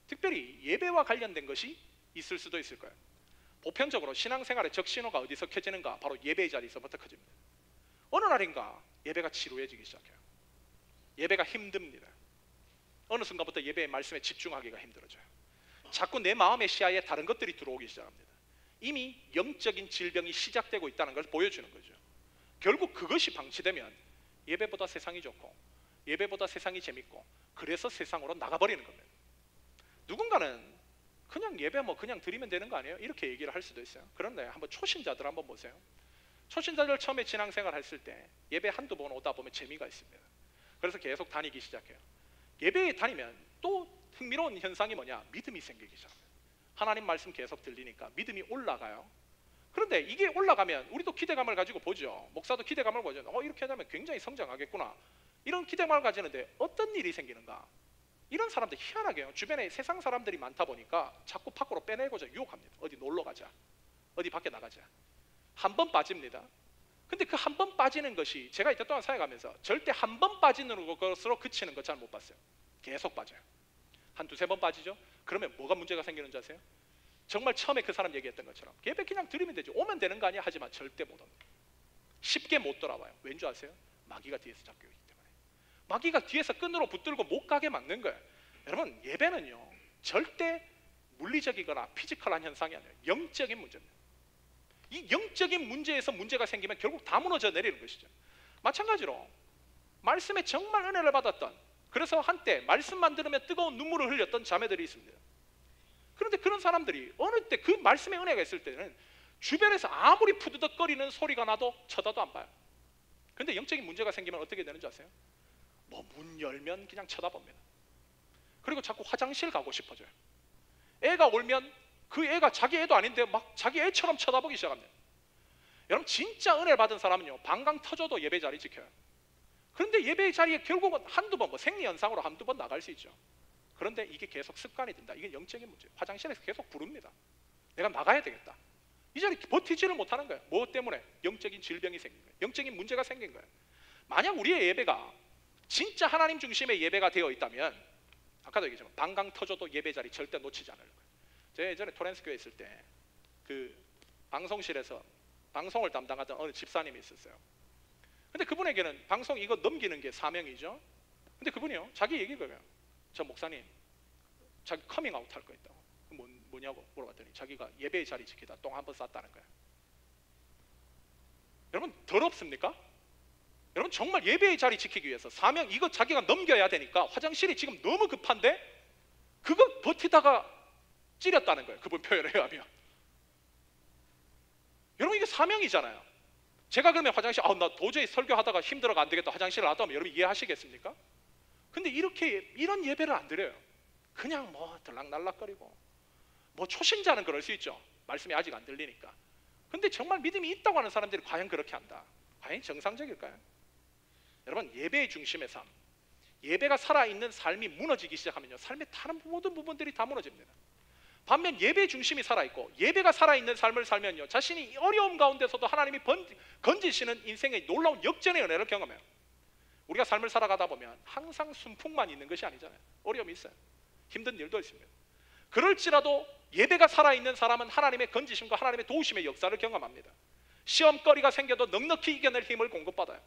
특별히 예배와 관련된 것이 있을 수도 있을 거예요. 보편적으로 신앙생활의 적신호가 어디서 켜지는가? 바로 예배의 자리에서부터 켜집니다. 어느 날인가 예배가 지루해지기 시작해요. 예배가 힘듭니다. 어느 순간부터 예배의 말씀에 집중하기가 힘들어져요. 자꾸 내 마음의 시야에 다른 것들이 들어오기 시작합니다. 이미 영적인 질병이 시작되고 있다는 걸 보여주는 거죠. 결국 그것이 방치되면 예배보다 세상이 좋고 예배보다 세상이 재밌고 그래서 세상으로 나가버리는 겁니다. 누군가는 그냥 예배 뭐 그냥 드리면 되는 거 아니에요? 이렇게 얘기를 할 수도 있어요. 그런데 한번 초신자들 한번 보세요. 초신자들 처음에 신앙생활 했을 때 예배 한두 번 오다 보면 재미가 있습니다. 그래서 계속 다니기 시작해요. 예배에 다니면 또 흥미로운 현상이 뭐냐? 믿음이 생기기 시작합니다. 하나님 말씀 계속 들리니까 믿음이 올라가요. 그런데 이게 올라가면 우리도 기대감을 가지고 보죠. 목사도 기대감을 보죠. 이렇게 하면 굉장히 성장하겠구나. 이런 기대감을 가지는데 어떤 일이 생기는가? 이런 사람들 희한하게요. 주변에 세상 사람들이 많다 보니까 자꾸 밖으로 빼내고자 유혹합니다. 어디 놀러 가자. 어디 밖에 나가자. 한 번 빠집니다. 근데 그 한 번 빠지는 것이 제가 이때 동안 사역하면서 절대 한 번 빠지는 것으로 그치는 거 잘 못 봤어요. 계속 빠져요. 한 두세 번 빠지죠? 그러면 뭐가 문제가 생기는 줄 아세요? 정말 처음에 그 사람 얘기했던 것처럼 예배 그냥 드리면 되죠. 오면 되는 거 아니야? 하지만 절대 못 옵니다. 쉽게 못 돌아와요. 왠 줄 아세요? 마귀가 뒤에서 잡고 있기 때문에. 마귀가 뒤에서 끈으로 붙들고 못 가게 막는 거예요. 여러분 예배는요 절대 물리적이거나 피지컬한 현상이 아니에요. 영적인 문제입니다. 이 영적인 문제에서 문제가 생기면 결국 다 무너져 내리는 것이죠. 마찬가지로 말씀에 정말 은혜를 받았던, 그래서 한때 말씀만 들으면 뜨거운 눈물을 흘렸던 자매들이 있습니다. 그런데 그런 사람들이 어느 때 그 말씀의 은혜가 있을 때는 주변에서 아무리 푸드덕거리는 소리가 나도 쳐다도 안 봐요. 근데 영적인 문제가 생기면 어떻게 되는지 아세요? 뭐 문 열면 그냥 쳐다봅니다. 그리고 자꾸 화장실 가고 싶어져요. 애가 울면 그 애가 자기 애도 아닌데 막 자기 애처럼 쳐다보기 시작합니다. 여러분 진짜 은혜를 받은 사람은요 방광 터져도 예배 자리 지켜요. 그런데 예배 자리에 결국은 한두 번, 뭐 생리현상으로 한두 번 나갈 수 있죠. 그런데 이게 계속 습관이 된다. 이게 영적인 문제예요. 화장실에서 계속 부릅니다. 내가 나가야 되겠다. 이 자리 버티지를 못하는 거예요. 뭐 때문에? 영적인 질병이 생긴 거예요. 영적인 문제가 생긴 거예요. 만약 우리의 예배가 진짜 하나님 중심의 예배가 되어 있다면, 아까도 얘기했지만 방광 터져도 예배 자리 절대 놓치지 않을 거예요. 제가 예전에 토렌스 교회 있을 때 그 방송실에서 방송을 담당하던 어느 집사님이 있었어요. 근데 그분에게는 방송 이거 넘기는 게 사명이죠. 근데 그분이요 자기 얘기를 해요. 저 목사님 자기 커밍아웃 할 거 있다고. 뭐냐고 물어봤더니 자기가 예배의 자리 지키다 똥 한 번 쌌다는 거예요. 여러분 더럽습니까? 여러분 정말 예배의 자리 지키기 위해서 사명 이거 자기가 넘겨야 되니까 화장실이 지금 너무 급한데 그거 버티다가 찌렸다는 거예요. 그분 표현을 해야. 여러분 이게 사명이잖아요. 제가 그러면 화장실 나 도저히 설교하다가 힘들어가 안 되겠다 화장실을 놨다 하면 여러분 이해하시겠습니까? 근데 이런 예배를 안 드려요. 그냥 뭐 들락날락거리고 뭐 초신자는 그럴 수 있죠. 말씀이 아직 안 들리니까. 근데 정말 믿음이 있다고 하는 사람들이 과연 그렇게 한다. 과연 정상적일까요? 여러분 예배의 중심의 삶, 예배가 살아있는 삶이 무너지기 시작하면요 삶의 다른 모든 부분들이 다 무너집니다. 반면 예배 중심이 살아있고 예배가 살아있는 삶을 살면요 자신이 어려움 가운데서도 하나님이 건지시는 인생의 놀라운 역전의 은혜를 경험해요. 우리가 삶을 살아가다 보면 항상 순풍만 있는 것이 아니잖아요. 어려움이 있어요. 힘든 일도 있습니다. 그럴지라도 예배가 살아있는 사람은 하나님의 건지심과 하나님의 도우심의 역사를 경험합니다. 시험거리가 생겨도 넉넉히 이겨낼 힘을 공급받아요.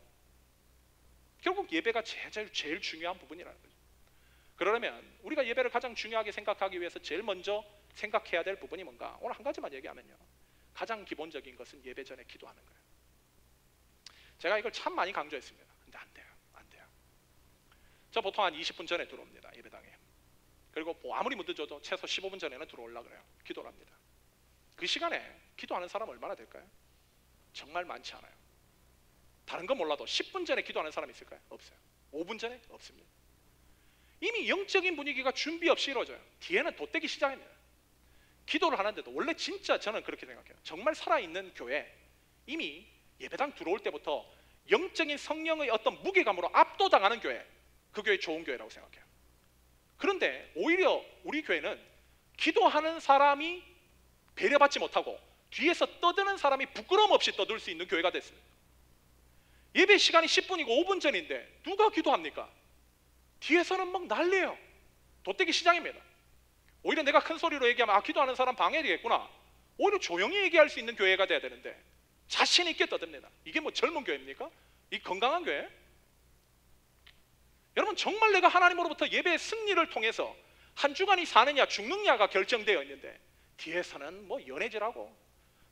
결국 예배가 제일 중요한 부분이라는 거죠. 그러려면 우리가 예배를 가장 중요하게 생각하기 위해서 제일 먼저 생각해야 될 부분이 뭔가? 오늘 한 가지만 얘기하면요 가장 기본적인 것은 예배 전에 기도하는 거예요. 제가 이걸 참 많이 강조했습니다. 근데 안 돼요. 저 보통 한 20분 전에 들어옵니다. 예배당에. 그리고 뭐 아무리 늦어도 최소 15분 전에는 들어오려고 그래요. 기도를 합니다. 그 시간에 기도하는 사람 얼마나 될까요? 정말 많지 않아요. 다른 건 몰라도 10분 전에 기도하는 사람이 있을까요? 없어요. 5분 전에? 없습니다. 이미 영적인 분위기가 준비 없이 이루어져요. 뒤에는 돛대기 시작입니다. 기도를 하는데도 원래 진짜 저는 그렇게 생각해요. 정말 살아있는 교회, 이미 예배당 들어올 때부터 영적인 성령의 어떤 무게감으로 압도당하는 교회, 그 교회 좋은 교회라고 생각해요. 그런데 오히려 우리 교회는 기도하는 사람이 배려받지 못하고 뒤에서 떠드는 사람이 부끄러움 없이 떠들 수 있는 교회가 됐습니다. 예배 시간이 10분이고 5분 전인데 누가 기도합니까? 뒤에서는 막 난리예요. 돛대기 시장입니다. 오히려 내가 큰 소리로 얘기하면 기도하는 사람 방해되겠구나. 오히려 조용히 얘기할 수 있는 교회가 돼야 되는데 자신 있게 떠듭니다. 이게 뭐 젊은 교회입니까? 이 건강한 교회? 여러분, 정말 내가 하나님으로부터 예배의 승리를 통해서 한 주간이 사느냐 죽느냐가 결정되어 있는데 뒤에서는 뭐 연애질하고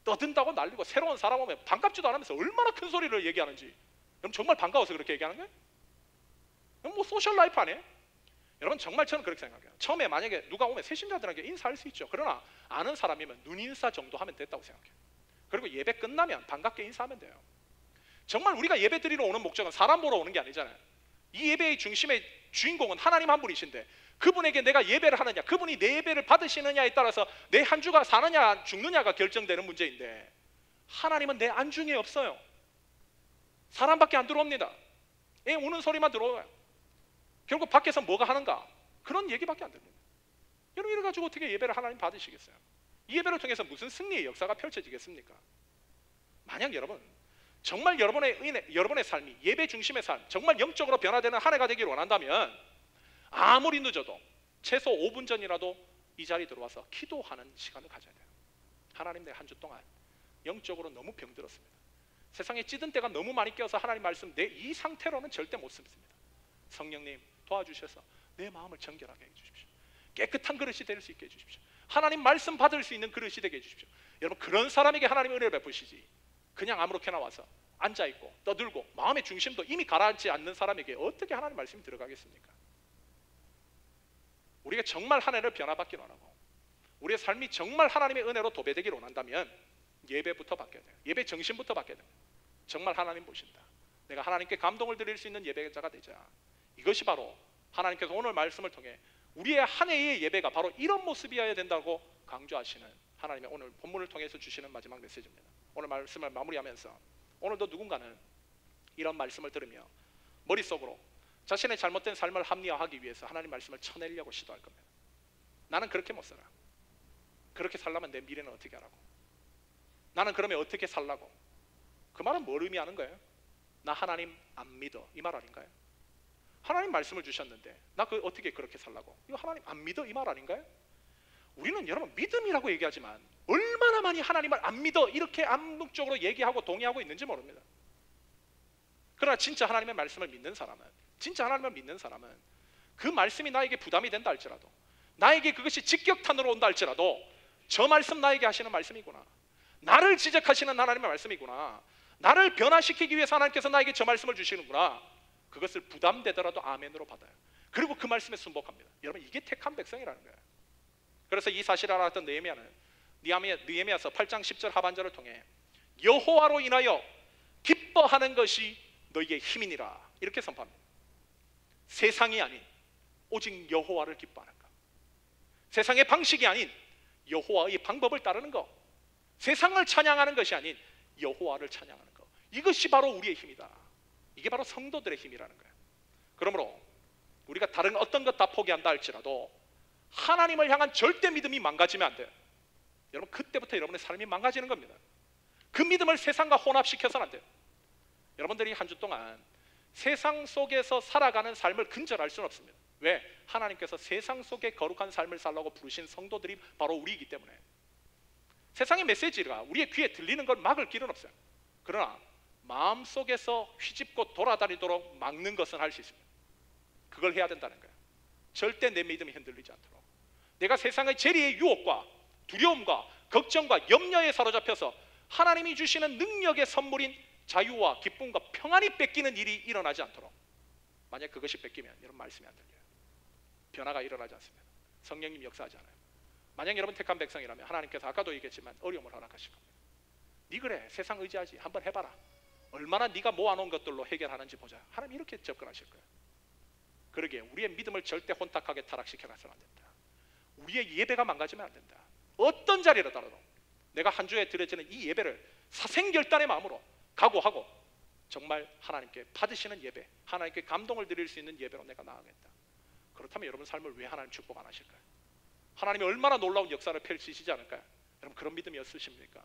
떠든다고 날리고 새로운 사람 오면 반갑지도 않으면서 얼마나 큰 소리를 얘기하는지. 여러분, 정말 반가워서 그렇게 얘기하는 거예요? 뭐 소셜 라이프 아니에요? 여러분, 정말 저는 그렇게 생각해요. 처음에 만약에 누가 오면 새신자들에게 인사할 수 있죠. 그러나 아는 사람이면 눈인사 정도 하면 됐다고 생각해요. 그리고 예배 끝나면 반갑게 인사하면 돼요. 정말 우리가 예배 드리러 오는 목적은 사람 보러 오는 게 아니잖아요. 이 예배의 중심의 주인공은 하나님 한 분이신데 그분에게 내가 예배를 하느냐, 그분이 내 예배를 받으시느냐에 따라서 내 한 주가 사느냐 죽느냐가 결정되는 문제인데, 하나님은 내 안중에 없어요. 사람밖에 안 들어옵니다. 우는 소리만 들어와요. 결국 밖에서 뭐가 하는가? 그런 얘기밖에 안 됩니다. 여러분, 이래 가지고 어떻게 예배를 하나님 받으시겠어요? 이 예배를 통해서 무슨 승리의 역사가 펼쳐지겠습니까? 만약 여러분 정말 여러분의 삶이 예배 중심의 삶, 정말 영적으로 변화되는 한 해가 되기를 원한다면 아무리 늦어도 최소 5분 전이라도 이 자리에 들어와서 기도하는 시간을 가져야 돼요. 하나님, 내가 한 주 동안 영적으로 너무 병들었습니다. 세상에 찌든 때가 너무 많이 껴서 하나님 말씀 내 이 상태로는 절대 못 씁니다. 성령님 도와주셔서 내 마음을 정결하게 해주십시오. 깨끗한 그릇이 될 수 있게 해주십시오. 하나님 말씀 받을 수 있는 그릇이 되게 해주십시오. 여러분, 그런 사람에게 하나님의 은혜를 베푸시지, 그냥 아무렇게나 와서 앉아있고 떠들고 마음의 중심도 이미 가라앉지 않는 사람에게 어떻게 하나님 말씀이 들어가겠습니까? 우리가 정말 한 해를 변화받기를 원하고 우리의 삶이 정말 하나님의 은혜로 도배되기를 원한다면 예배부터 바뀌어야 돼요. 예배 정신부터 바뀌어야 돼요. 정말 하나님 보신다, 내가 하나님께 감동을 드릴 수 있는 예배자가 되자. 이것이 바로 하나님께서 오늘 말씀을 통해 우리의 한 해의 예배가 바로 이런 모습이어야 된다고 강조하시는 하나님의 오늘 본문을 통해서 주시는 마지막 메시지입니다. 오늘 말씀을 마무리하면서 오늘도 누군가는 이런 말씀을 들으며 머릿속으로 자신의 잘못된 삶을 합리화하기 위해서 하나님 말씀을 쳐내려고 시도할 겁니다. 나는 그렇게 못 살아. 그렇게 살려면 내 미래는 어떻게 하라고? 나는 그러면 어떻게 살라고? 그 말은 뭘 의미하는 거예요? 나 하나님 안 믿어, 이 말 아닌가요? 하나님 말씀을 주셨는데 나 어떻게 그렇게 살라고? 이거 하나님 안 믿어, 이 말 아닌가요? 우리는 여러분 믿음이라고 얘기하지만 얼마나 많이 하나님을 안 믿어 이렇게 암묵적으로 얘기하고 동의하고 있는지 모릅니다. 그러나 진짜 하나님의 말씀을 믿는 사람은, 진짜 하나님을 믿는 사람은 그 말씀이 나에게 부담이 된다 할지라도, 나에게 그것이 직격탄으로 온다 할지라도 저 말씀 나에게 하시는 말씀이구나, 나를 지적하시는 하나님의 말씀이구나, 나를 변화시키기 위해서 하나님께서 나에게 저 말씀을 주시는구나, 그것을 부담되더라도 아멘으로 받아요. 그리고 그 말씀에 순복합니다. 여러분, 이게 택한 백성이라는 거예요. 그래서 이 사실을 알았던 느헤미야는 느헤미야서 8장 10절 하반절을 통해 여호와로 인하여 기뻐하는 것이 너희의 힘이니라 이렇게 선포합니다. 세상이 아닌 오직 여호와를 기뻐하는 것, 세상의 방식이 아닌 여호와의 방법을 따르는 것, 세상을 찬양하는 것이 아닌 여호와를 찬양하는 것, 이것이 바로 우리의 힘이다. 이게 바로 성도들의 힘이라는 거예요. 그러므로 우리가 다른 어떤 것 다 포기한다 할지라도 하나님을 향한 절대 믿음이 망가지면 안 돼요. 여러분, 그때부터 여러분의 삶이 망가지는 겁니다. 그 믿음을 세상과 혼합시켜서는 안 돼요. 여러분들이 한 주 동안 세상 속에서 살아가는 삶을 근절할 수는 없습니다. 왜? 하나님께서 세상 속에 거룩한 삶을 살라고 부르신 성도들이 바로 우리이기 때문에. 세상의 메시지가 우리의 귀에 들리는 걸 막을 길은 없어요. 그러나 마음속에서 휘집고 돌아다니도록 막는 것은 할 수 있습니다. 그걸 해야 된다는 거예요. 절대 내 믿음이 흔들리지 않도록. 내가 세상의 재리의 유혹과 두려움과 걱정과 염려에 사로잡혀서 하나님이 주시는 능력의 선물인 자유와 기쁨과 평안이 뺏기는 일이 일어나지 않도록. 만약 그것이 뺏기면 여러분 말씀이 안 들려요. 변화가 일어나지 않습니다. 성령님 역사하지 않아요. 만약 여러분 택한 백성이라면 하나님께서 아까도 얘기했지만 어려움을 허락하실 겁니다. 네 그래, 세상 의지하지, 한번 해봐라. 얼마나 네가 모아놓은 것들로 해결하는지 보자. 하나님 이렇게 접근하실 거예요. 그러기에 우리의 믿음을 절대 혼탁하게 타락시켜가서는 안 된다. 우리의 예배가 망가지면 안 된다. 어떤 자리라도 내가 한 주에 드려지는 이 예배를 사생결단의 마음으로 각오하고 정말 하나님께 받으시는 예배, 하나님께 감동을 드릴 수 있는 예배로 내가 나아가겠다. 그렇다면 여러분 삶을 왜 하나님 축복 안 하실까요? 하나님이 얼마나 놀라운 역사를 펼치시지 않을까요? 여러분 그런 믿음이 없으십니까?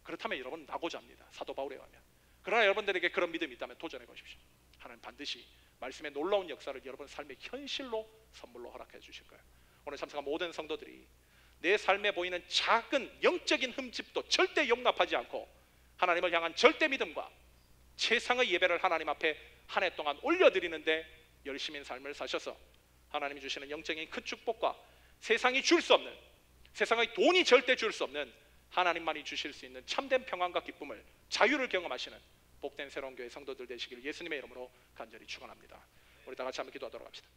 그렇다면 여러분 나고자 합니다. 사도 바울에 의하면. 그러나 여러분들에게 그런 믿음이 있다면 도전해 보십시오. 하나님 반드시 말씀의 놀라운 역사를 여러분 삶의 현실로 선물로 허락해 주실 거예요. 오늘 참석한 모든 성도들이 내 삶에 보이는 작은 영적인 흠집도 절대 용납하지 않고 하나님을 향한 절대 믿음과 최상의 예배를 하나님 앞에 한 해 동안 올려드리는데 열심인 삶을 사셔서 하나님이 주시는 영적인 큰 축복과 세상이 줄 수 없는, 세상의 돈이 절대 줄 수 없는 하나님만이 주실 수 있는 참된 평안과 기쁨을, 자유를 경험하시는 복된 새로운 교회 성도들 되시길 예수님의 이름으로 간절히 축원합니다. 우리 다 같이 한번 기도하도록 합시다.